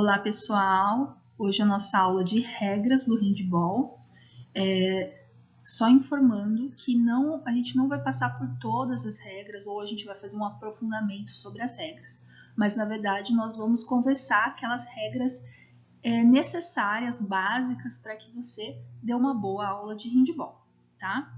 Olá, pessoal! Hoje é a nossa aula de regras do handball. Só informando que a gente não vai passar por todas as regras ou a gente vai fazer um aprofundamento sobre as regras, mas na verdade nós vamos conversar aquelas regras necessárias, básicas, para que você dê uma boa aula de handball, tá?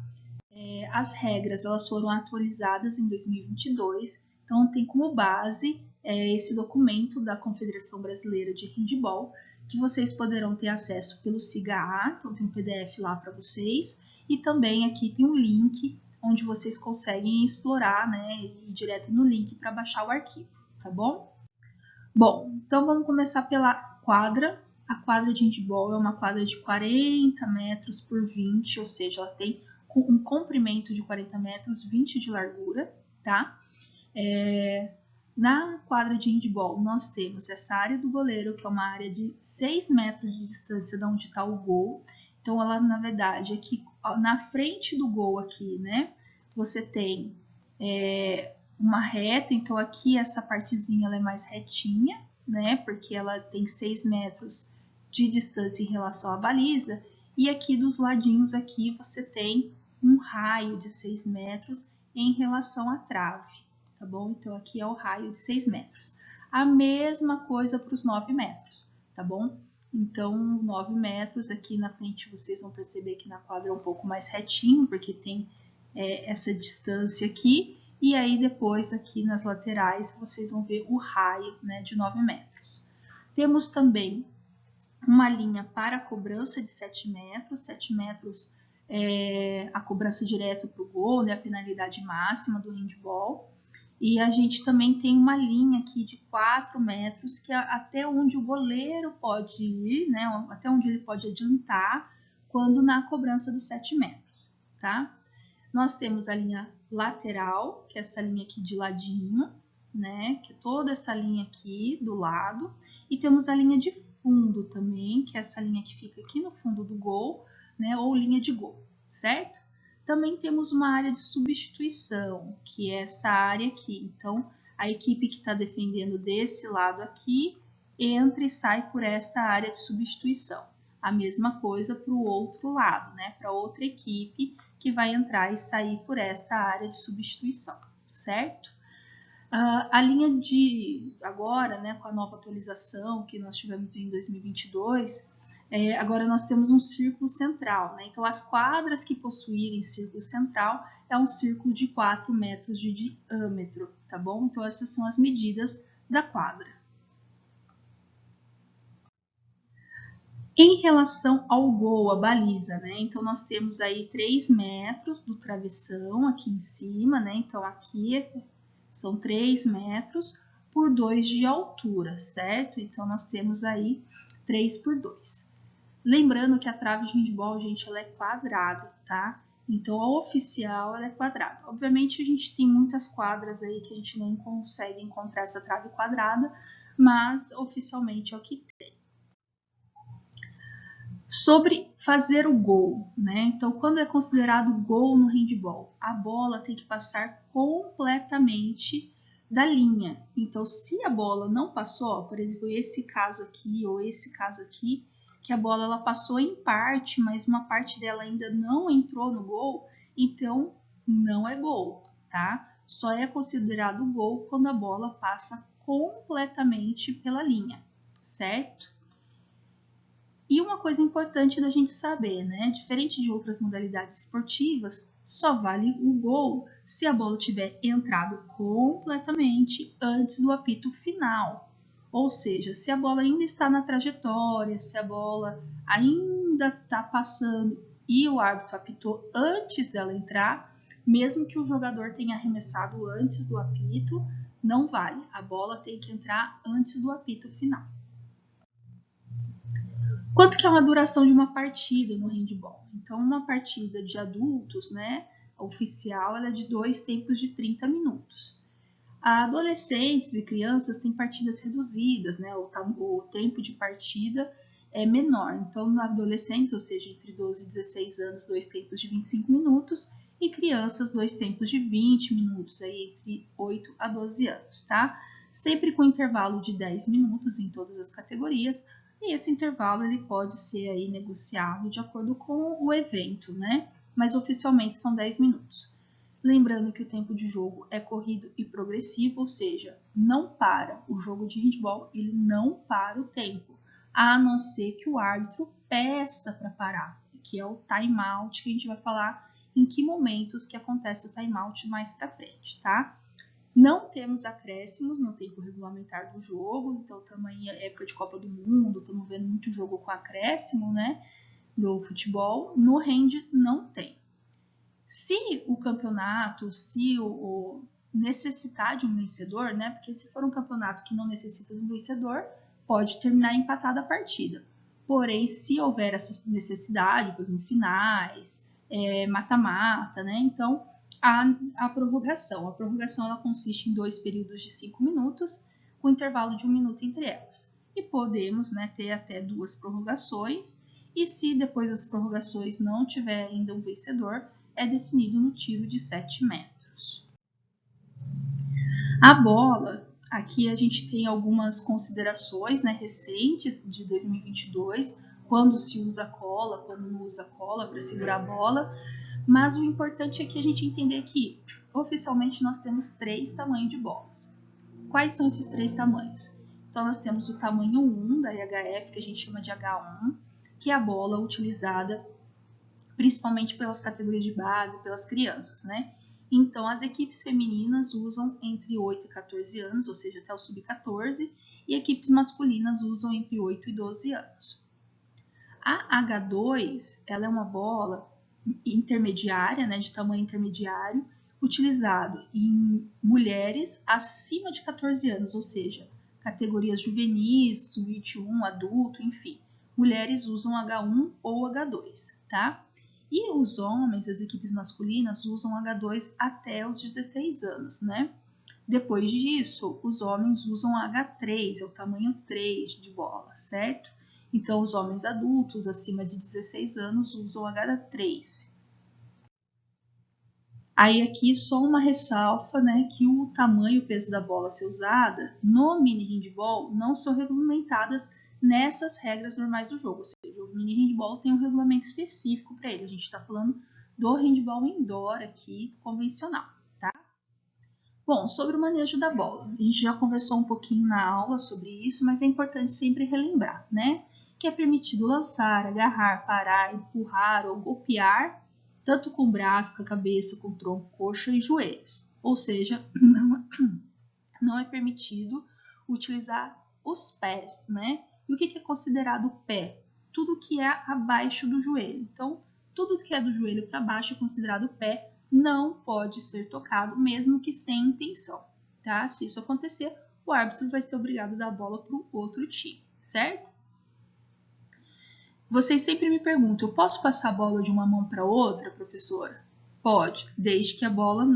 As regras elas foram atualizadas em 2022, então tem como base esse documento da Confederação Brasileira de Handball, que vocês poderão ter acesso pelo SIGA, então tem um PDF lá para vocês, e também aqui tem um link onde vocês conseguem explorar, né, ir direto no link para baixar o arquivo, tá bom? Bom, então vamos começar pela quadra. A quadra de handball é uma quadra de 40 metros por 20, ou seja, ela tem um comprimento de 40 metros, 20 de largura, tá? Na quadra de handball, nós temos essa área do goleiro, que é uma área de 6 metros de distância de onde está o gol. Então, ela, na verdade, aqui na frente do gol, aqui, né, você tem uma reta. Então, aqui essa partezinha ela é mais retinha, né, porque ela tem 6 metros de distância em relação à baliza. E aqui dos ladinhos, aqui, você tem um raio de 6 metros em relação à trave, tá bom? Então, aqui é o raio de 6 metros. A mesma coisa para os 9 metros, tá bom? Então, 9 metros, aqui na frente vocês vão perceber que na quadra é um pouco mais retinho, porque tem essa distância aqui. E aí, depois, aqui nas laterais, vocês vão ver o raio, né, de 9 metros. Temos também uma linha para a cobrança de 7 metros. 7 metros a cobrança direto para o gol, né, a penalidade máxima do handball. E a gente também tem uma linha aqui de 4 metros, que é até onde o goleiro pode ir, né, até onde ele pode adiantar quando na cobrança dos 7 metros, tá? Nós temos a linha lateral, que é essa linha aqui de ladinho, né, que é toda essa linha aqui do lado. E temos a linha de fundo também, que é essa linha que fica aqui no fundo do gol, né, ou linha de gol, certo? Também temos uma área de substituição, que é essa área aqui. Então, a equipe que está defendendo desse lado aqui entra e sai por esta área de substituição. A mesma coisa para o outro lado, né, para outra equipe que vai entrar e sair por esta área de substituição, certo? A linha de agora, né, com a nova atualização que nós tivemos em 2022, agora nós temos um círculo central, né? Então, as quadras que possuírem círculo central é um círculo de 4 metros de diâmetro, tá bom? Então, essas são as medidas da quadra. Em relação ao gol, a baliza, né? Então, nós temos aí 3 metros do travessão aqui em cima, né? Então, aqui são 3 metros por 2 de altura, certo? Então, nós temos aí 3 por 2. Lembrando que a trave de handball, gente, ela é quadrada, tá? Então, a oficial, ela é quadrada. Obviamente, a gente tem muitas quadras aí que a gente nem consegue encontrar essa trave quadrada, mas oficialmente é o que tem. Sobre fazer o gol, né? Então, quando é considerado gol no handball, a bola tem que passar completamente da linha. Então, se a bola não passou, por exemplo, esse caso aqui ou esse caso aqui, que a bola ela passou em parte, mas uma parte dela ainda não entrou no gol, então não é gol, tá? Só é considerado gol quando a bola passa completamente pela linha, certo? E uma coisa importante da gente saber, né? Diferente de outras modalidades esportivas, só vale o gol se a bola tiver entrado completamente antes do apito final. Ou seja, se a bola ainda está na trajetória, se a bola ainda está passando e o árbitro apitou antes dela entrar, mesmo que o jogador tenha arremessado antes do apito, não vale. A bola tem que entrar antes do apito final. Quanto que é uma duração de uma partida no handball? Então, uma partida de adultos, né, oficial, ela é de 2 tempos de 30 minutos. Adolescentes e crianças têm partidas reduzidas, né, o tempo de partida é menor. Então, adolescentes, ou seja, entre 12 e 16 anos, 2 tempos de 25 minutos, e crianças, 2 tempos de 20 minutos, aí entre 8 a 12 anos, tá? sempre com intervalo de 10 minutos em todas as categorias, e esse intervalo ele pode ser aí negociado de acordo com o evento, né? Mas oficialmente são 10 minutos. Lembrando que o tempo de jogo é corrido e progressivo, ou seja, não para. O jogo de handball, ele não para o tempo, a não ser que o árbitro peça para parar, que é o timeout, que a gente vai falar em que momentos que acontece o timeout mais para frente, tá? Não temos acréscimos no tempo regulamentar do jogo, então também é época de Copa do Mundo, estamos vendo muito jogo com acréscimo, né, do futebol. No hand não tem. Se o campeonato, se o necessitar de um vencedor, né, porque se for um campeonato que não necessita de um vencedor, pode terminar empatada a partida. Porém, se houver essa necessidade, por exemplo, finais, mata-mata, né, então a prorrogação. A prorrogação ela consiste em 2 períodos de 5 minutos, com intervalo de 1 minuto entre elas. E podemos, né, ter até 2 prorrogações, e se depois das prorrogações não tiver ainda um vencedor, é definido no tiro de 7 metros. A bola, aqui a gente tem algumas considerações, né, recentes de 2022, quando se usa cola, quando não usa cola para segurar a bola. Mas o importante é que a gente entender que, oficialmente, nós temos 3 tamanhos de bolas. Quais são esses 3 tamanhos? Então, nós temos o tamanho 1 da IHF, que a gente chama de H1, que é a bola utilizada principalmente pelas categorias de base, pelas crianças, né? Então, as equipes femininas usam entre 8 e 14 anos, ou seja, até o sub-14, e equipes masculinas usam entre 8 e 12 anos. A H2, ela é uma bola intermediária, né, de tamanho intermediário, utilizado em mulheres acima de 14 anos, ou seja, categorias juvenis, sub-21, adulto, enfim. Mulheres usam H1 ou H2, tá? E os homens, as equipes masculinas, usam H2 até os 16 anos, né? Depois disso, os homens usam H3, é o tamanho 3 de bola, certo? Então, os homens adultos acima de 16 anos usam H3. Aí aqui só uma ressalva, né, que o tamanho e o peso da bola a ser usada no mini handball não são regulamentadas nessas regras normais do jogo. Ou seja, o mini handball tem um regulamento específico para ele. A gente está falando do handball indoor aqui, convencional, tá? Bom, sobre o manejo da bola. A gente já conversou um pouquinho na aula sobre isso, mas é importante sempre relembrar, né? Que é permitido lançar, agarrar, parar, empurrar ou golpear, tanto com o braço, com a cabeça, com o tronco, coxa e joelhos. Ou seja, não é permitido utilizar os pés, né? E o que é considerado pé? Tudo que é abaixo do joelho. Então, tudo que é do joelho para baixo é considerado pé, não pode ser tocado, mesmo que sem intenção, tá? Se isso acontecer, o árbitro vai ser obrigado a dar a bola para o outro time, certo? Vocês sempre me perguntam, eu posso passar a bola de uma mão para outra, professora? Pode, desde que a bola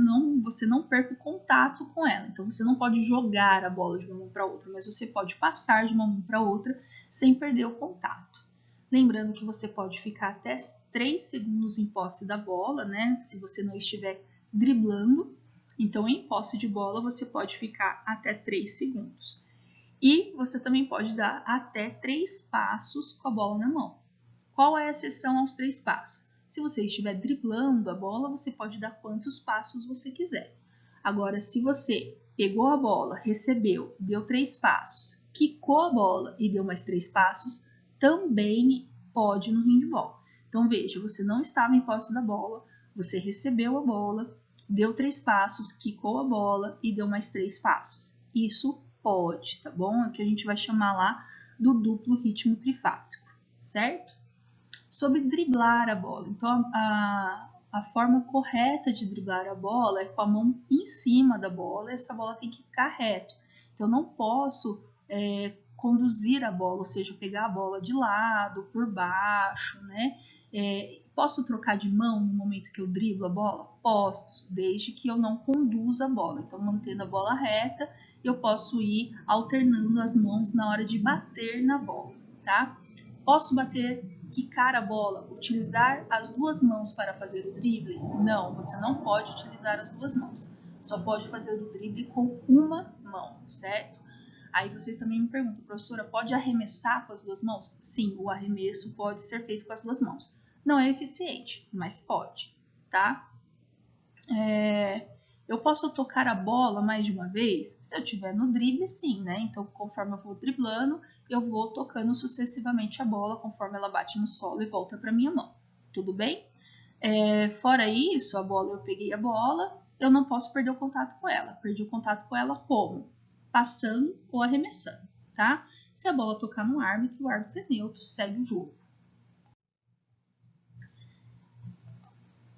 você não perca o contato com ela. Então, você não pode jogar a bola de uma mão para outra, mas você pode passar de uma mão para outra sem perder o contato. Lembrando que você pode ficar até 3 segundos em posse da bola, né? Se você não estiver driblando. Então, em posse de bola, você pode ficar até 3 segundos. E você também pode dar até 3 passos com a bola na mão. Qual é a exceção aos 3 passos? Se você estiver driblando a bola, você pode dar quantos passos você quiser. Agora, se você pegou a bola, recebeu, deu 3 passos, quicou a bola e deu mais 3 passos, também pode no handball. Então, veja, você não estava em posse da bola, você recebeu a bola, deu 3 passos, quicou a bola e deu mais 3 passos. Isso pode, tá bom? É o que a gente vai chamar lá do duplo ritmo trifásico, certo? Sobre driblar a bola. Então, a forma correta de driblar a bola é com a mão em cima da bola, essa bola tem que ficar reta. Então, eu não posso conduzir a bola, ou seja, pegar a bola de lado, por baixo, né? Posso trocar de mão no momento que eu driblo a bola? Posso, desde que eu não conduza a bola. Então, mantendo a bola reta, eu posso ir alternando as mãos na hora de bater na bola, tá? Posso quicar a bola, utilizar as 2 mãos para fazer o drible? Não, você não pode utilizar as 2 mãos. Só pode fazer o drible com uma mão, certo? Aí vocês também me perguntam, professora, pode arremessar com as duas mãos? Sim, o arremesso pode ser feito com as duas mãos. Não é eficiente, mas pode, tá? Eu posso tocar a bola mais de uma vez? Se eu estiver no drible, sim, né? Então, conforme eu vou driblando, eu vou tocando sucessivamente a bola, conforme ela bate no solo e volta para minha mão. Tudo bem? Fora isso, eu peguei a bola, eu não posso perder o contato com ela. Perdi o contato com ela como? Passando ou arremessando, tá? Se a bola tocar no árbitro, o árbitro é neutro, segue o jogo.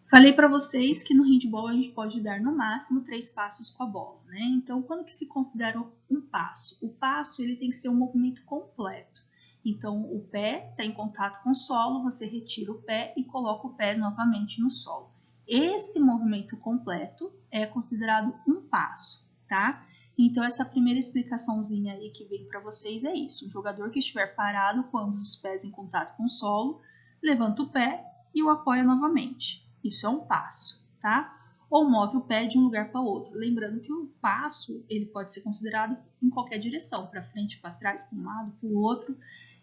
Falei para vocês que no handball a gente pode dar no máximo 3 passos com a bola, né? Então, quando que se considera um passo? O passo ele tem que ser um movimento completo. Então, o pé está em contato com o solo, você retira o pé e coloca o pé novamente no solo. Esse movimento completo é considerado um passo, tá? Então, essa primeira explicaçãozinha aí que vem para vocês é isso. O jogador que estiver parado com ambos os pés em contato com o solo, levanta o pé e o apoia novamente. Isso é um passo, tá? Ou move o pé de um lugar para outro. Lembrando que o passo ele pode ser considerado em qualquer direção, para frente, para trás, para um lado, para o outro.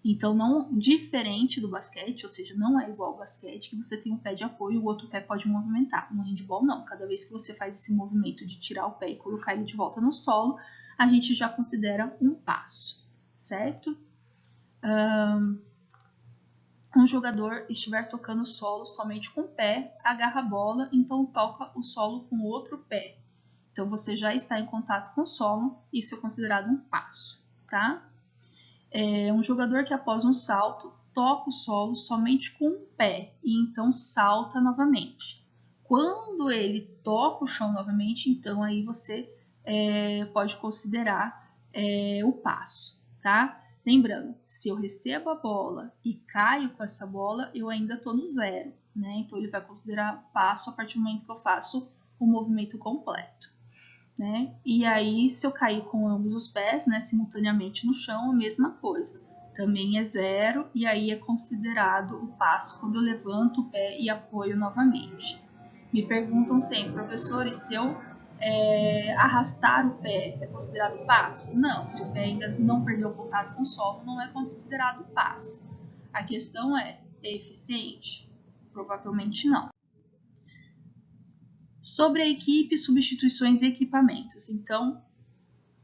Então, não diferente do basquete, ou seja, não é igual ao basquete, que você tem um pé de apoio e o outro pé pode movimentar. No handball, não. Cada vez que você faz esse movimento de tirar o pé e colocar ele de volta no solo, a gente já considera um passo, certo? Um jogador estiver tocando o solo somente com o pé, agarra a bola, então toca o solo com o outro pé. Então, você já está em contato com o solo, isso é considerado um passo, tá? Um jogador que após um salto, toca o solo somente com um pé e então salta novamente. Quando ele toca o chão novamente, então aí você pode considerar o passo, tá? Lembrando, se eu recebo a bola e caio com essa bola, eu ainda estou no zero, né? Então, ele vai considerar passo a partir do momento que eu faço o movimento completo, né? E aí, se eu cair com ambos os pés, né, simultaneamente no chão, a mesma coisa. Também é zero, e aí é considerado o passo quando eu levanto o pé e apoio novamente. Me perguntam sempre, professor, e se eu arrastar o pé é considerado passo? Não, se o pé ainda não perdeu o contato com o solo, não é considerado passo. A questão é eficiente? Provavelmente não. Sobre a equipe, substituições e equipamentos. Então,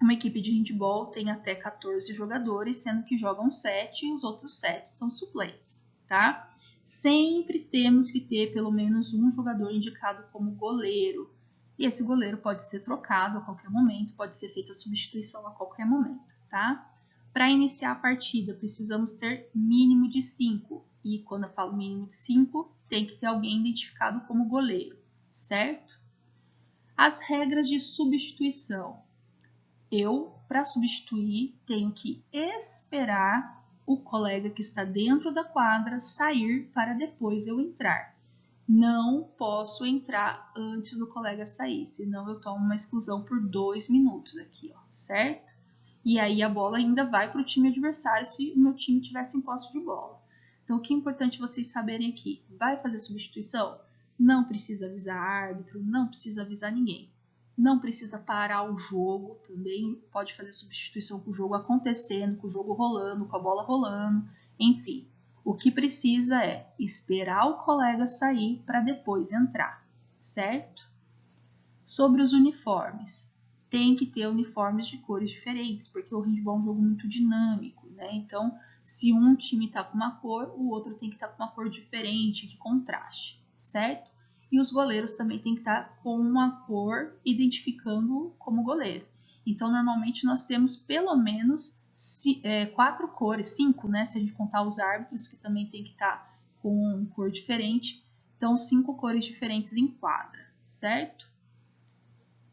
uma equipe de handball tem até 14 jogadores, sendo que jogam 7 e os outros 7 são suplentes, tá? Sempre temos que ter pelo menos um jogador indicado como goleiro. E esse goleiro pode ser trocado a qualquer momento, pode ser feita a substituição a qualquer momento, tá? Para iniciar a partida, precisamos ter mínimo de 5. E quando eu falo mínimo de 5, tem que ter alguém identificado como goleiro, certo? As regras de substituição. Para substituir, tenho que esperar o colega que está dentro da quadra sair para depois eu entrar. Não posso entrar antes do colega sair, senão eu tomo uma exclusão por 2 minutos aqui, ó, certo? E aí a bola ainda vai para o time adversário se o meu time tivesse em posse de bola. Então, o que é importante vocês saberem aqui? Vai fazer substituição? Não precisa avisar árbitro, não precisa avisar ninguém. Não precisa parar o jogo, também pode fazer substituição com o jogo acontecendo, com o jogo rolando, com a bola rolando, enfim. O que precisa é esperar o colega sair para depois entrar, certo? Sobre os uniformes. Tem que ter uniformes de cores diferentes, porque o handball é um jogo muito dinâmico, né? Então, se um time está com uma cor, o outro tem que estar com uma cor diferente, que contraste, certo? E os goleiros também têm que estar com uma cor identificando como goleiro. Então, normalmente nós temos pelo menos 4 cores, 5, né? Se a gente contar os árbitros, que também tem que estar com cor diferente. Então, 5 cores diferentes em quadra, certo?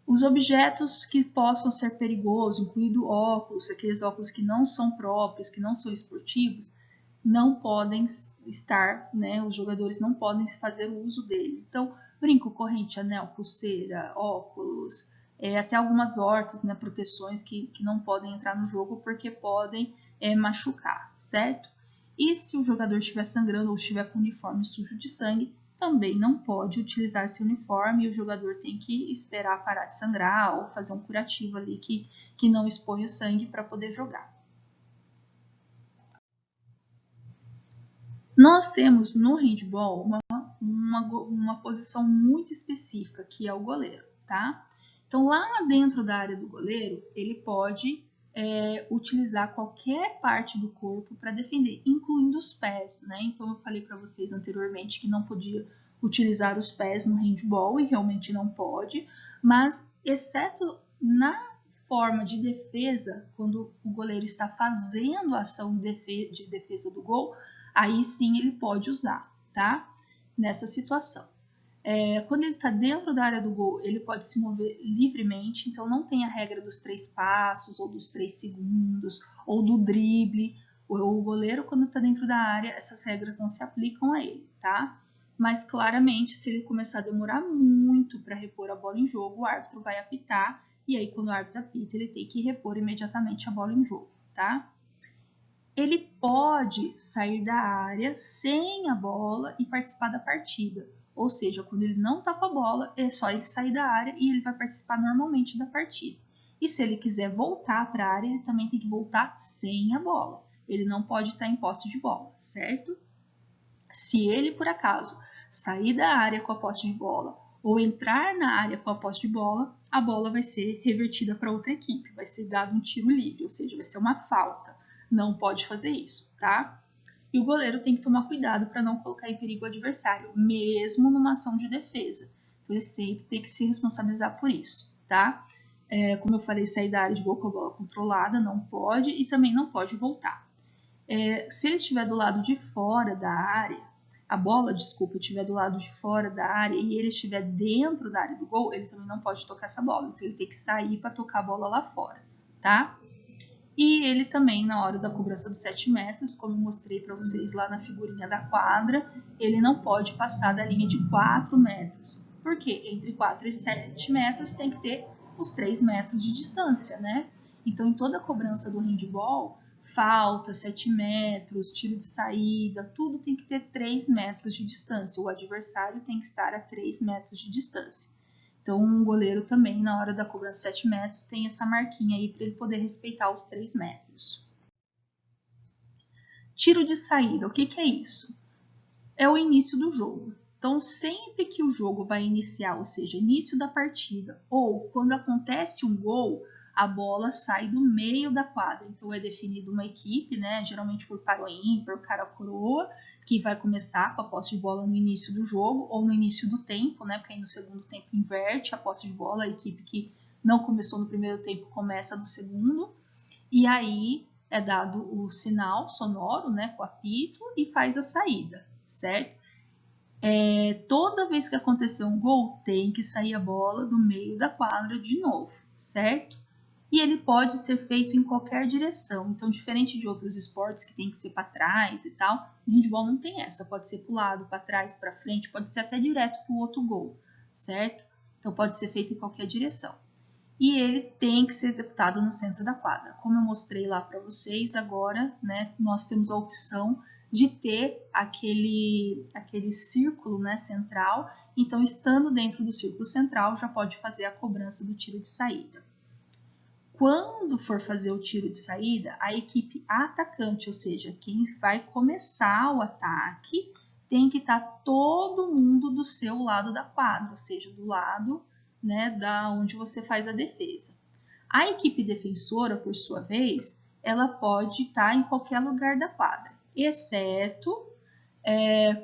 Os objetos que possam ser perigosos, incluindo óculos, aqueles óculos que não são próprios, que não são esportivos, não podem estar, né? Os jogadores não podem fazer o uso deles. Então, brinco, corrente, anel, pulseira, óculos, até algumas hortas, né? Proteções que não podem entrar no jogo porque podem machucar, certo? E se o jogador estiver sangrando ou estiver com o uniforme sujo de sangue, também não pode utilizar esse uniforme e o jogador tem que esperar parar de sangrar ou fazer um curativo ali que não expõe o sangue para poder jogar. Nós temos no handball uma posição muito específica, que é o goleiro, tá? Então, lá dentro da área do goleiro, ele pode utilizar qualquer parte do corpo para defender, incluindo os pés, né? Então, eu falei para vocês anteriormente que não podia utilizar os pés no handball, e realmente não pode, mas, exceto na forma de defesa, quando o goleiro está fazendo a ação de defesa do gol, aí sim ele pode usar, tá? Nessa situação. Quando ele está dentro da área do gol, ele pode se mover livremente, então não tem a regra dos 3 passos, ou dos 3 segundos, ou do drible. O goleiro, quando está dentro da área, essas regras não se aplicam a ele, tá? Mas claramente, se ele começar a demorar muito para repor a bola em jogo, o árbitro vai apitar, e aí quando o árbitro apita, ele tem que repor imediatamente a bola em jogo, tá? Ele pode sair da área sem a bola e participar da partida. Ou seja, quando ele não está com a bola, é só ele sair da área e ele vai participar normalmente da partida. E se ele quiser voltar para a área, ele também tem que voltar sem a bola. Ele não pode estar em posse de bola, certo? Se ele, por acaso, sair da área com a posse de bola ou entrar na área com a posse de bola, a bola vai ser revertida para outra equipe, vai ser dado um tiro livre, ou seja, vai ser uma falta. Não pode fazer isso, tá? E o goleiro tem que tomar cuidado para não colocar em perigo o adversário, mesmo numa ação de defesa. Então, ele sempre tem que se responsabilizar por isso, tá? Como eu falei, sair da área de gol com a bola controlada não pode e também não pode voltar. Se ele estiver do lado de fora da área, a bola, desculpa, estiver do lado de fora da área e ele estiver dentro da área do gol, ele também não pode tocar essa bola. Então, ele tem que sair para tocar a bola lá fora, tá? E ele também, na hora da cobrança dos 7 metros, como eu mostrei para vocês lá na figurinha da quadra, ele não pode passar da linha de 4 metros. Porque entre 4 e 7 metros tem que ter os 3 metros de distância, né? Então, em toda a cobrança do handball, falta, 7 metros, tiro de saída, tudo tem que ter 3 metros de distância. O adversário tem que estar a 3 metros de distância. Então, um goleiro também, na hora da cobrança 7 metros, tem essa marquinha aí para ele poder respeitar os 3 metros. Tiro de saída, o que é isso? É o início do jogo. Então, sempre que o jogo vai iniciar, ou seja, início da partida, ou quando acontece um gol, a bola sai do meio da quadra. Então, é definida uma equipe, né, geralmente por par ou ímpar, cara coroa, que vai começar com a posse de bola no início do jogo ou no início do tempo, né, porque aí no segundo tempo inverte a posse de bola, a equipe que não começou no primeiro tempo começa no segundo, e aí é dado o sinal sonoro, né, com o apito, e faz a saída, certo? Toda vez que acontecer um gol, tem que sair a bola do meio da quadra de novo, certo? E ele pode ser feito em qualquer direção. Então, diferente de outros esportes que tem que ser para trás e tal, o handball não tem essa. Pode ser para o lado, para trás, para frente, pode ser até direto para o outro gol, certo? Então, pode ser feito em qualquer direção. E ele tem que ser executado no centro da quadra. Como eu mostrei lá para vocês, agora, né, nós temos a opção de ter aquele círculo, né, central. Então, estando dentro do círculo central, já pode fazer a cobrança do tiro de saída. Quando for fazer o tiro de saída, a equipe atacante, ou seja, quem vai começar o ataque, tem que estar todo mundo do seu lado da quadra, ou seja, do lado, né, da onde você faz a defesa. A equipe defensora, por sua vez, ela pode estar em qualquer lugar da quadra, exceto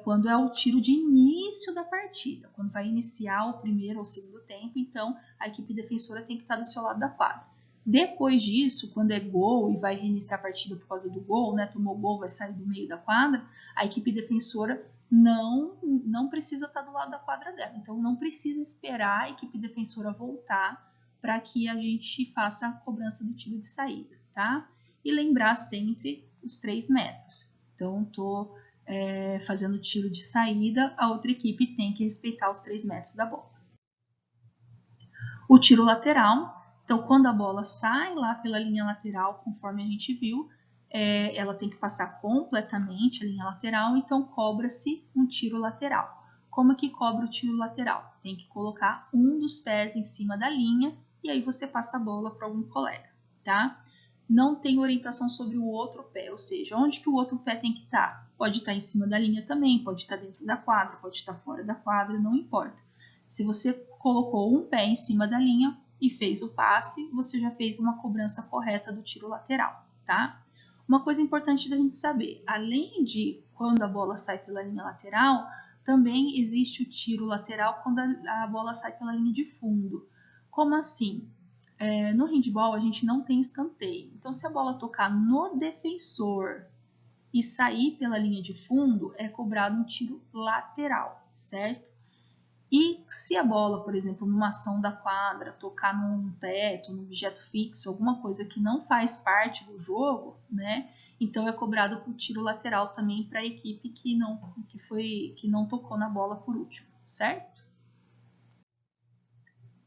quando é o tiro de início da partida, quando vai iniciar o primeiro ou segundo tempo, então a equipe defensora tem que estar do seu lado da quadra. Depois disso, quando é gol e vai reiniciar a partida por causa do gol, né, tomou gol, vai sair do meio da quadra, a equipe defensora não precisa estar do lado da quadra dela. Então, não precisa esperar a equipe defensora voltar para que a gente faça a cobrança do tiro de saída, tá? E lembrar sempre os 3 metros. Então, estou fazendo tiro de saída, a outra equipe tem que respeitar os 3 metros da bola. O tiro lateral. Então, quando a bola sai lá pela linha lateral, conforme a gente viu, ela tem que passar completamente a linha lateral, então cobra-se um tiro lateral. como que cobra o tiro lateral? Tem que colocar um dos pés em cima da linha e aí você passa a bola para algum colega, tá? Não tem orientação sobre o outro pé, ou seja, onde que o outro pé tem que estar? Pode estar em cima da linha também, pode estar dentro da quadra, pode estar fora da quadra, não importa. Se você colocou um pé em cima da linha e fez o passe, você já fez uma cobrança correta do tiro lateral, tá? Uma coisa importante da gente saber, além de quando a bola sai pela linha lateral, também existe o tiro lateral quando a bola sai pela linha de fundo. Como assim? No handball a gente não tem escanteio, então se a bola tocar no defensor e sair pela linha de fundo, é cobrado um tiro lateral, certo? E se a bola, por exemplo, numa ação da quadra, tocar num teto, num objeto fixo, alguma coisa que não faz parte do jogo, né? Então é cobrado por tiro lateral também para a equipe que não tocou na bola por último, certo?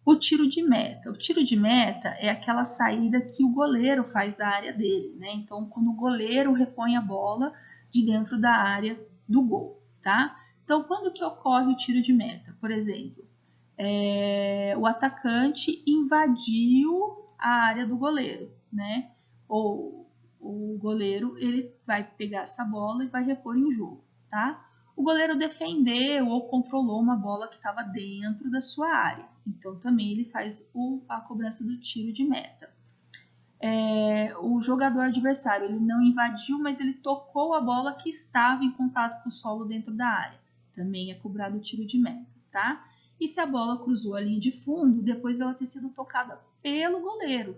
O tiro de meta. O tiro de meta é aquela saída que o goleiro faz da área dele, né? Então, quando o goleiro repõe a bola de dentro da área do gol, tá? Então, quando que ocorre o tiro de meta? Por exemplo, o atacante invadiu a área do goleiro, né? Ou o goleiro ele vai pegar essa bola e vai repor em jogo, tá? O goleiro defendeu ou controlou uma bola que estava dentro da sua área. Então, também ele faz a cobrança do tiro de meta. O jogador adversário ele não invadiu, mas ele tocou a bola que estava em contato com o solo dentro da área. Também é cobrado o tiro de meta, tá? E se a bola cruzou a linha de fundo, depois dela ter sido tocada pelo goleiro.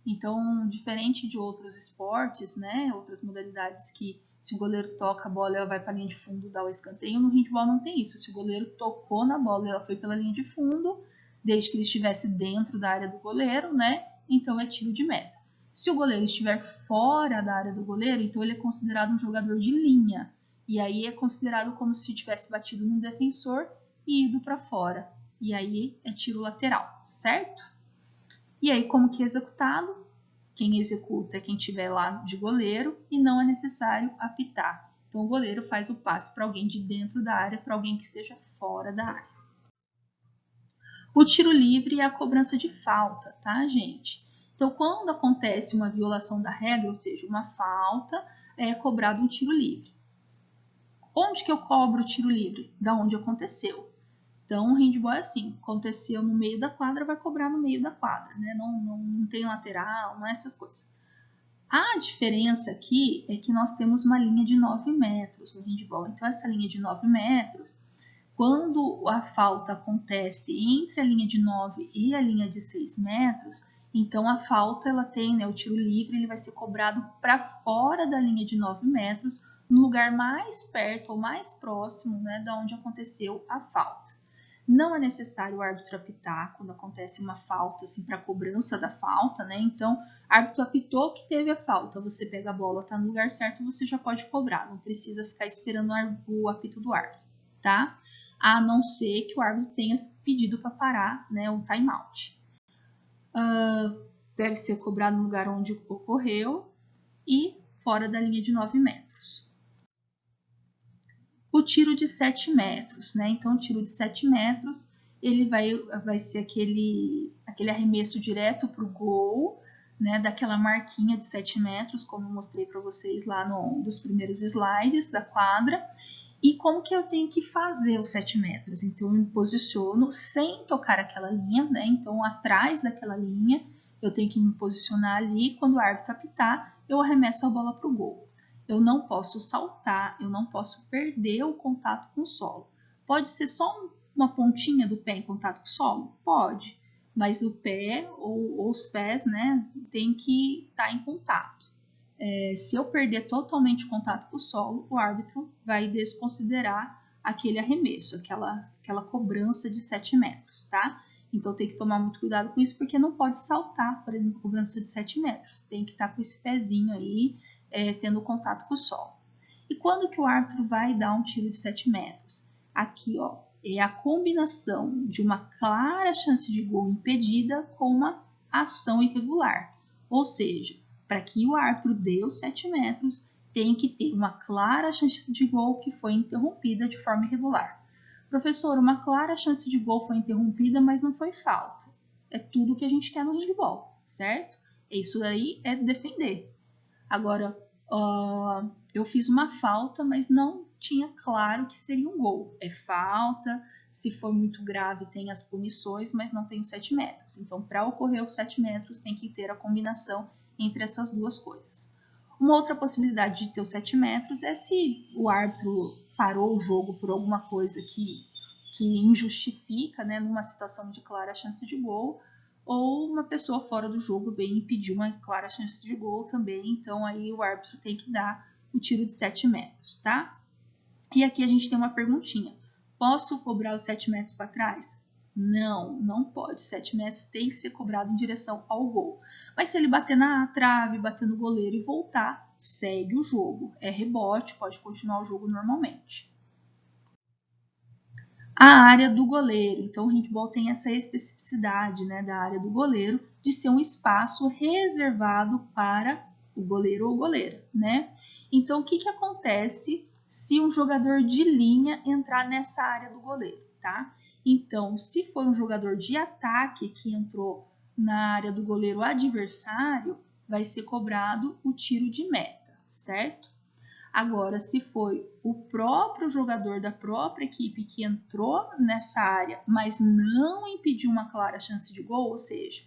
Então, diferente de outros esportes, né, outras modalidades que se o goleiro toca a bola, ela vai para a linha de fundo dar o escanteio, no handball não tem isso. Se o goleiro tocou na bola e ela foi pela linha de fundo, desde que ele estivesse dentro da área do goleiro, né, então é tiro de meta. Se o goleiro estiver fora da área do goleiro, então ele é considerado um jogador de linha. E aí é considerado como se tivesse batido no defensor e ido para fora. E aí é tiro lateral, certo? E aí, como que é executado? Quem executa é quem estiver lá de goleiro e não é necessário apitar. Então, o goleiro faz o passe para alguém de dentro da área, para alguém que esteja fora da área. O tiro livre é a cobrança de falta, tá, gente? Então, quando acontece uma violação da regra, ou seja, uma falta, é cobrado um tiro livre. Onde que eu cobro o tiro livre? Da onde aconteceu. Então, o handball é assim, aconteceu no meio da quadra, vai cobrar no meio da quadra, né? Não tem lateral, não é essas coisas. A diferença aqui é que nós temos uma linha de 9 metros no handball. Então, essa linha de 9 metros, quando a falta acontece entre a linha de 9 e a linha de 6 metros, então a falta, ela tem, né, o tiro livre, ele vai ser cobrado para fora da linha de 9 metros, no lugar mais perto ou mais próximo, né, da onde aconteceu a falta. Não é necessário o árbitro apitar quando acontece uma falta, assim, para cobrança da falta, né? Então, o árbitro apitou que teve a falta, você pega a bola, tá no lugar certo, você já pode cobrar, não precisa ficar esperando o apito do árbitro, tá? A não ser que o árbitro tenha pedido para parar, né, o timeout. Deve ser cobrado no lugar onde ocorreu e fora da linha de 9 metros. O tiro de 7 metros, né? Então, o tiro de 7 metros, ele vai ser aquele arremesso direto para o gol, né? Daquela marquinha de 7 metros, como eu mostrei para vocês lá dos primeiros slides da quadra. E como que eu tenho que fazer os 7 metros? Então, eu me posiciono sem tocar aquela linha, né? Então, atrás daquela linha, eu tenho que me posicionar ali. Quando o árbitro apitar, eu arremesso a bola para o gol. Eu não posso saltar, eu não posso perder o contato com o solo. Pode ser só uma pontinha do pé em contato com o solo? Pode, mas o pé ou os pés, né, tem que estar em contato. Se eu perder totalmente o contato com o solo, o árbitro vai desconsiderar aquele arremesso, aquela cobrança de 7 metros, tá? Então tem que tomar muito cuidado com isso, porque não pode saltar, por exemplo, cobrança de 7 metros. Tem que estar com esse pezinho aí, tendo contato com o solo. E quando que o árbitro vai dar um tiro de 7 metros? Aqui, ó, é a combinação de uma clara chance de gol impedida com uma ação irregular. Ou seja, para que o árbitro dê os 7 metros, tem que ter uma clara chance de gol que foi interrompida de forma irregular. Professor, uma clara chance de gol foi interrompida, mas não foi falta. É tudo que a gente quer no handball, certo? Isso aí é defender. Agora, eu fiz uma falta, mas não tinha claro que seria um gol. É falta, se for muito grave tem as punições, mas não tem os 7 metros. Então, para ocorrer os 7 metros, tem que ter a combinação entre essas duas coisas. Uma outra possibilidade de ter os 7 metros é se o árbitro parou o jogo por alguma coisa que injustifica, né, numa situação de clara chance de gol, ou uma pessoa fora do jogo bem impedir uma clara chance de gol também, então aí o árbitro tem que dar o tiro de 7 metros, tá? E aqui a gente tem uma perguntinha. Posso cobrar os 7 metros para trás? Não, não pode. 7 metros tem que ser cobrado em direção ao gol. Mas se ele bater na trave, bater no goleiro e voltar, segue o jogo. É rebote, pode continuar o jogo normalmente. A área do goleiro. Então, o handball tem essa especificidade, né, da área do goleiro de ser um espaço reservado para o goleiro ou goleira, né? Então, o que acontece se um jogador de linha entrar nessa área do goleiro, tá? Então, se for um jogador de ataque que entrou na área do goleiro adversário, vai ser cobrado o tiro de meta, certo? Agora, se foi o próprio jogador da própria equipe que entrou nessa área, mas não impediu uma clara chance de gol, ou seja,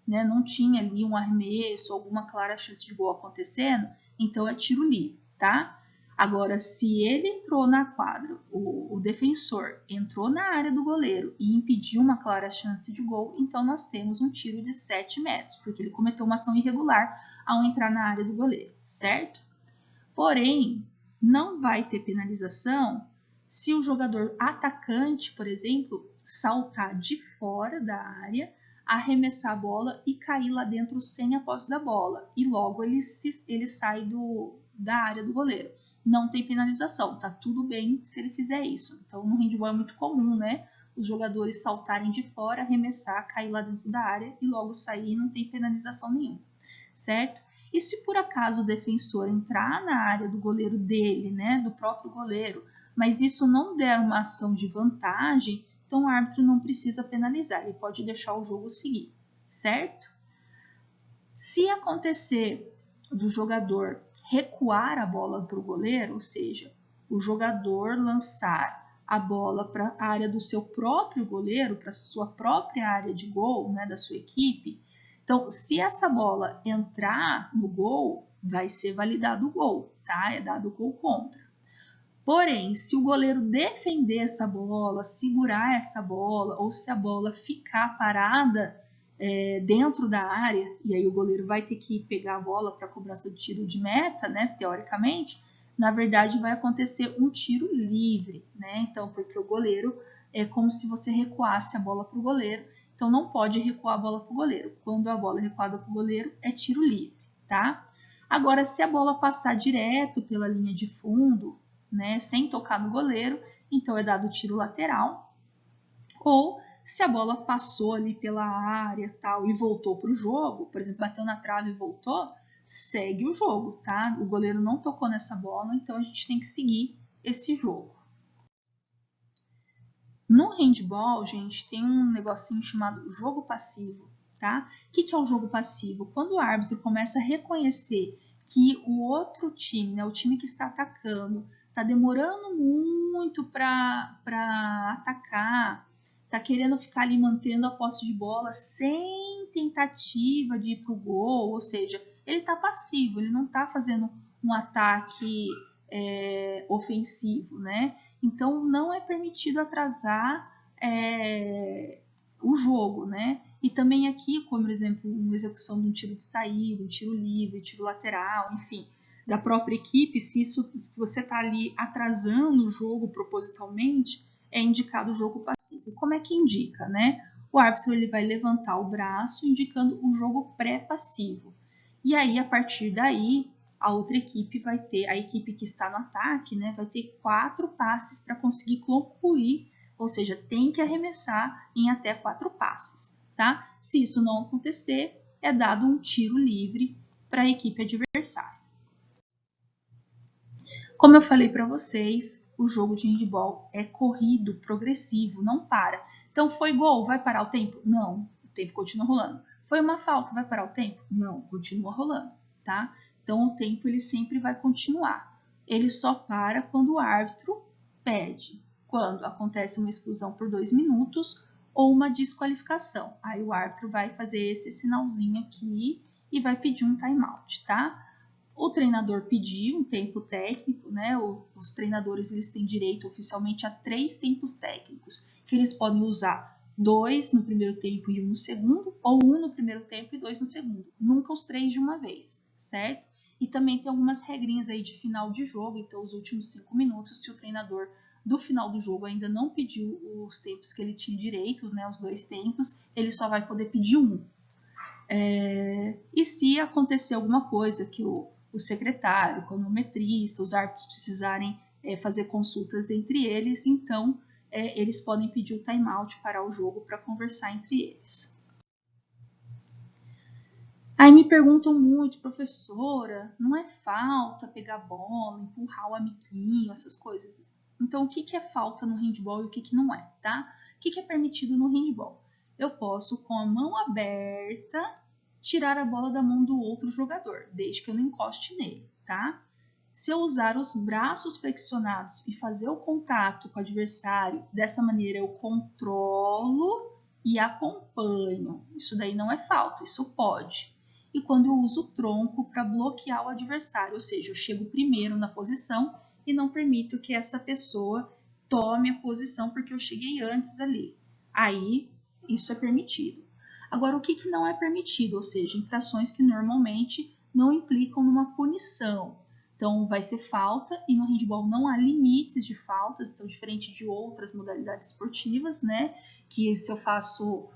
né, não tinha ali um arremesso, alguma clara chance de gol acontecendo, então é tiro livre, tá? Agora, se ele entrou na quadra, o defensor entrou na área do goleiro e impediu uma clara chance de gol, então nós temos um tiro de 7 metros, porque ele cometeu uma ação irregular ao entrar na área do goleiro, certo? Porém, não vai ter penalização se o jogador atacante, por exemplo, saltar de fora da área, arremessar a bola e cair lá dentro sem a posse da bola. E logo ele sai da área do goleiro. Não tem penalização, tá tudo bem se ele fizer isso. Então, no handball é muito comum, né? Os jogadores saltarem de fora, arremessar, cair lá dentro da área e logo sair, não tem penalização nenhuma, certo? E se por acaso o defensor entrar na área do goleiro dele, né, do próprio goleiro, mas isso não der uma ação de vantagem, então o árbitro não precisa penalizar, ele pode deixar o jogo seguir, certo? Se acontecer do jogador recuar a bola para o goleiro, ou seja, o jogador lançar a bola para a área do seu próprio goleiro, para a sua própria área de gol, né, da sua equipe, então, se essa bola entrar no gol, vai ser validado o gol, tá? É dado o gol contra. Porém, se o goleiro defender essa bola, segurar essa bola, ou se a bola ficar parada dentro da área, e aí o goleiro vai ter que pegar a bola para cobrança do tiro de meta, né? Teoricamente, na verdade vai acontecer um tiro livre, né? Então, porque o goleiro é como se você recuasse a bola para o goleiro. Então, não pode recuar a bola para o goleiro. Quando a bola é recuada para o goleiro, é tiro livre, tá? Agora, se a bola passar direto pela linha de fundo, né, sem tocar no goleiro, então é dado tiro lateral. Ou, se a bola passou ali pela área tal, e voltou para o jogo, por exemplo, bateu na trave e voltou, segue o jogo, tá? O goleiro não tocou nessa bola, então a gente tem que seguir esse jogo. No handball, gente, tem um negocinho chamado jogo passivo, tá? O que é o jogo passivo? Quando o árbitro começa a reconhecer que o outro time, né, o time que está atacando, está demorando muito para atacar, está querendo ficar ali mantendo a posse de bola sem tentativa de ir para o gol, ou seja, ele está passivo, ele não está fazendo um ataque ofensivo, né? Então, não é permitido atrasar o jogo, né? E também aqui, como exemplo, uma execução de um tiro de saída, um tiro livre, tiro lateral, enfim, da própria equipe, se você está ali atrasando o jogo propositalmente, é indicado o jogo passivo. Como é que indica, né? O árbitro ele vai levantar o braço indicando o jogo pré-passivo. E aí, a partir daí, a outra equipe vai ter, a equipe que está no ataque, né, vai ter 4 passes para conseguir concluir, ou seja, tem que arremessar em até 4 passes, tá? Se isso não acontecer, é dado um tiro livre para a equipe adversária. Como eu falei para vocês, o jogo de handball é corrido, progressivo, não para. Então, foi gol, vai parar o tempo? Não, o tempo continua rolando. Foi uma falta, vai parar o tempo? Não, continua rolando, tá? Então, o tempo ele sempre vai continuar. Ele só para quando o árbitro pede. Quando acontece uma exclusão por 2 minutos ou uma desqualificação. Aí o árbitro vai fazer esse sinalzinho aqui e vai pedir um timeout, tá? O treinador pediu um tempo técnico, né? Os treinadores eles têm direito oficialmente a 3 tempos técnicos, que eles podem usar 2 no primeiro tempo e 1 no segundo, ou 1 no primeiro tempo e 2 no segundo. Nunca os 3 de uma vez, certo? E também tem algumas regrinhas aí de final de jogo, então os últimos 5 minutos, se o treinador do final do jogo ainda não pediu os tempos que ele tinha direito, né, os 2 tempos, ele só vai poder pedir 1. E se acontecer alguma coisa que o secretário, o cronometrista, os árbitros precisarem fazer consultas entre eles, então eles podem pedir o timeout, parar o jogo para conversar entre eles. Aí me perguntam muito, professora, não é falta pegar a bola, empurrar o amiguinho, essas coisas? Então, o que é falta no handball e o que não é, tá? O que é permitido no handball? Eu posso, com a mão aberta, tirar a bola da mão do outro jogador, desde que eu não encoste nele, tá? Se eu usar os braços flexionados e fazer o contato com o adversário, dessa maneira eu controlo e acompanho. Isso daí não é falta, isso pode. E quando eu uso o tronco para bloquear o adversário, ou seja, eu chego primeiro na posição e não permito que essa pessoa tome a posição porque eu cheguei antes ali. Aí, isso é permitido. Agora, o que não é permitido? Ou seja, infrações que normalmente não implicam numa punição. Então, vai ser falta, e no handball não há limites de faltas, então, diferente de outras modalidades esportivas, né? Que se eu faço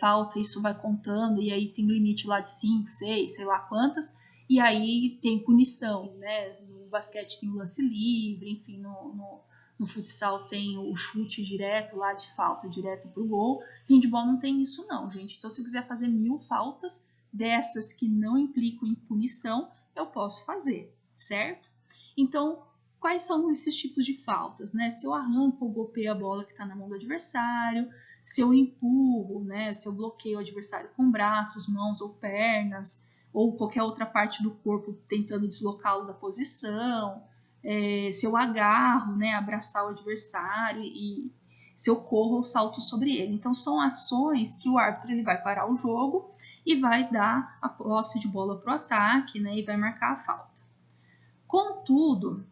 falta, isso vai contando, e aí tem limite lá de 5, 6, sei lá quantas, e aí tem punição, né? No basquete tem o lance livre, enfim, no futsal tem o chute direto lá de falta, direto pro gol. Handball não tem isso não, gente. Então, se eu quiser fazer 1000 faltas dessas que não implicam em punição, eu posso fazer, certo? Então, quais são esses tipos de faltas, né? Se eu arranco ou golpeio a bola que está na mão do adversário, se eu empurro, né? Se eu bloqueio o adversário com braços, mãos ou pernas, ou qualquer outra parte do corpo tentando deslocá-lo da posição, se eu agarro, né? Abraçar o adversário e se eu corro ou salto sobre ele. Então, são ações que o árbitro ele vai parar o jogo e vai dar a posse de bola para o ataque, né? E vai marcar a falta. Contudo,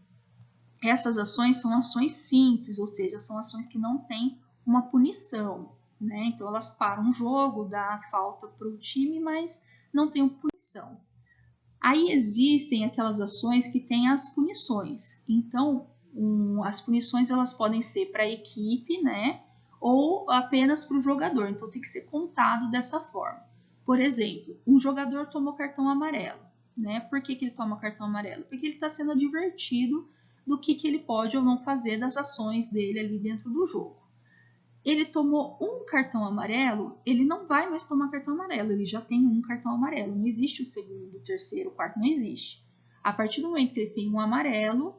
essas ações são ações simples, ou seja, são ações que não têm uma punição, né? Então, elas param o jogo, dá a falta para o time, mas não tem uma punição. Aí existem aquelas ações que têm as punições. Então, as punições elas podem ser para a equipe, né? Ou apenas para o jogador. Então, tem que ser contado dessa forma. Por exemplo, um jogador tomou cartão amarelo, né? Por que ele toma cartão amarelo? Porque ele está sendo advertido do que ele pode ou não fazer das ações dele ali dentro do jogo. Ele tomou um cartão amarelo, ele não vai mais tomar cartão amarelo, ele já tem um cartão amarelo. Não existe o segundo, o terceiro, o quarto, não existe. A partir do momento que ele tem um amarelo,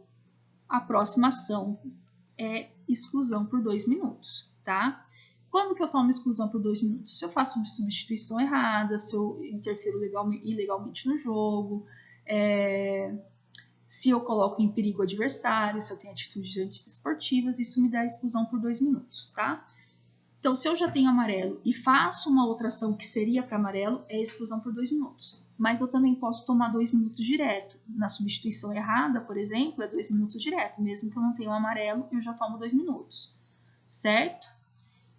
a próxima ação é exclusão por 2 minutos, tá? Quando que eu tomo exclusão por 2 minutos? Se eu faço substituição errada, se eu interfiro ilegalmente no jogo, se eu coloco em perigo o adversário, se eu tenho atitudes antiesportivas, isso me dá exclusão por 2 minutos, tá? Então, se eu já tenho amarelo e faço uma outra ação que seria para amarelo, é exclusão por 2 minutos. Mas eu também posso tomar 2 minutos direto. Na substituição errada, por exemplo, é 2 minutos direto. Mesmo que eu não tenha um amarelo, eu já tomo 2 minutos. Certo?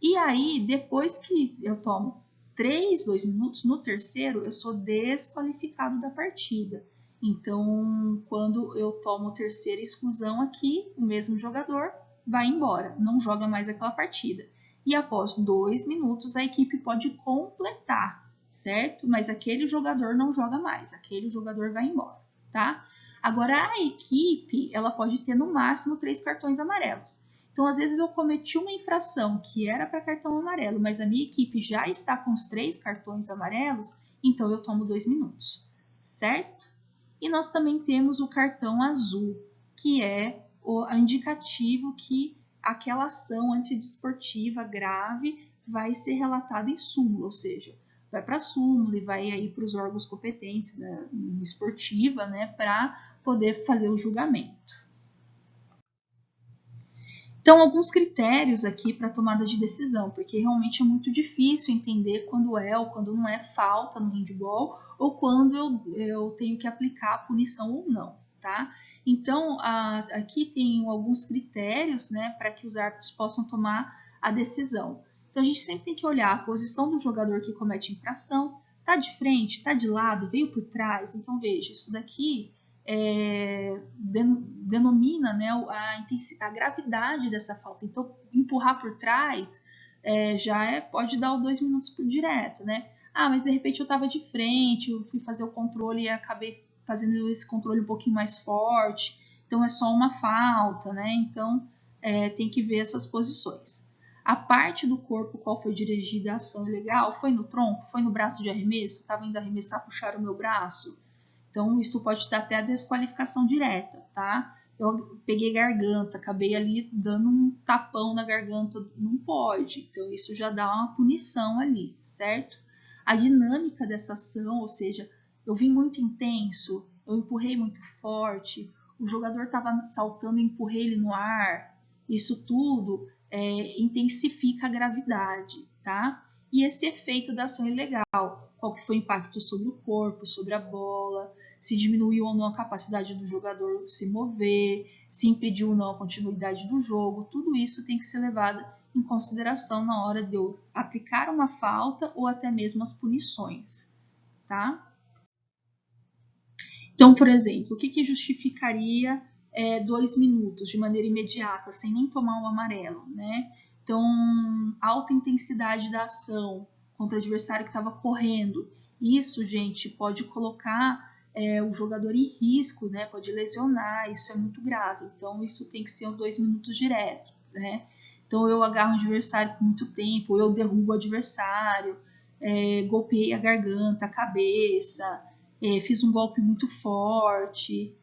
E aí, depois que eu tomo 2 minutos, no terceiro, eu sou desqualificado da partida. Então, quando eu tomo a terceira exclusão aqui, o mesmo jogador vai embora, não joga mais aquela partida. E após 2 minutos, a equipe pode completar, certo? Mas aquele jogador não joga mais, aquele jogador vai embora, tá? Agora, a equipe, ela pode ter no máximo 3 cartões amarelos. Então, às vezes eu cometi uma infração que era para cartão amarelo, mas a minha equipe já está com os 3 cartões amarelos, então eu tomo 2 minutos, certo? E nós também temos o cartão azul, que é indicativo que aquela ação antidesportiva grave vai ser relatada em súmula, ou seja, vai para a súmula e vai aí para os órgãos competentes da esportiva, né, para poder fazer o julgamento. Então, alguns critérios aqui para tomada de decisão, porque realmente é muito difícil entender quando é ou quando não é falta no handball, ou quando eu tenho que aplicar a punição ou não, tá? Então, aqui tem alguns critérios, né, para que os árbitros possam tomar a decisão. Então, a gente sempre tem que olhar a posição do jogador que comete infração, tá de frente, tá de lado, veio por trás. Então, veja, isso daqui denomina, né, a gravidade dessa falta. Então, empurrar por trás pode dar os 2 minutos por direto, né? Ah, mas de repente eu estava de frente, eu fui fazer o controle e acabei fazendo esse controle um pouquinho mais forte, então é só uma falta, né? Então, tem que ver essas posições. A parte do corpo qual foi dirigida a ação ilegal, foi no tronco, foi no braço de arremesso, estava indo arremessar, puxaram o meu braço. Então, isso pode dar até a desqualificação direta, tá? Eu peguei garganta, acabei ali dando um tapão na garganta, não pode. Então, isso já dá uma punição ali, certo? A dinâmica dessa ação, ou seja, eu vim muito intenso, eu empurrei muito forte, o jogador estava saltando e empurrei ele no ar, isso tudo intensifica a gravidade, tá? E esse efeito da ação ilegal, qual que foi o impacto sobre o corpo, sobre a bola, se diminuiu ou não a capacidade do jogador se mover, se impediu ou não a continuidade do jogo, tudo isso tem que ser levado em consideração na hora de eu aplicar uma falta ou até mesmo as punições, tá? Então, por exemplo, o que justificaria 2 minutos de maneira imediata, sem nem tomar um amarelo, né? Então, alta intensidade da ação contra o adversário que estava correndo. Isso, gente, pode colocar o jogador em risco, né? Pode lesionar, isso é muito grave. Então, isso tem que ser 2 minutos direto, né? Então, eu agarro o adversário por muito tempo, eu derrubo o adversário, golpeei a garganta, a cabeça, fiz um golpe muito forte,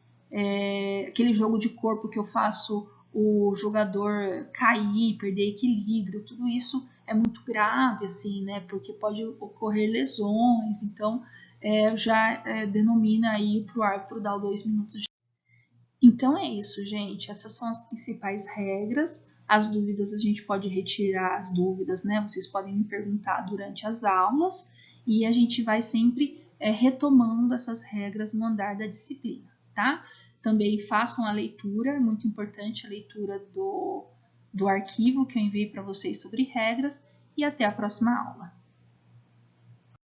aquele jogo de corpo que eu faço o jogador cair, perder equilíbrio, tudo isso é muito grave, assim, né? Porque pode ocorrer lesões, então já denomina aí para o árbitro dar 2 minutos. Então é isso, gente. Essas são as principais regras. As dúvidas a gente pode retirar as dúvidas, né? Vocês podem me perguntar durante as aulas e a gente vai sempre retomando essas regras no andar da disciplina, tá? Também façam a leitura, é muito importante a leitura do arquivo que eu enviei para vocês sobre regras e até a próxima aula.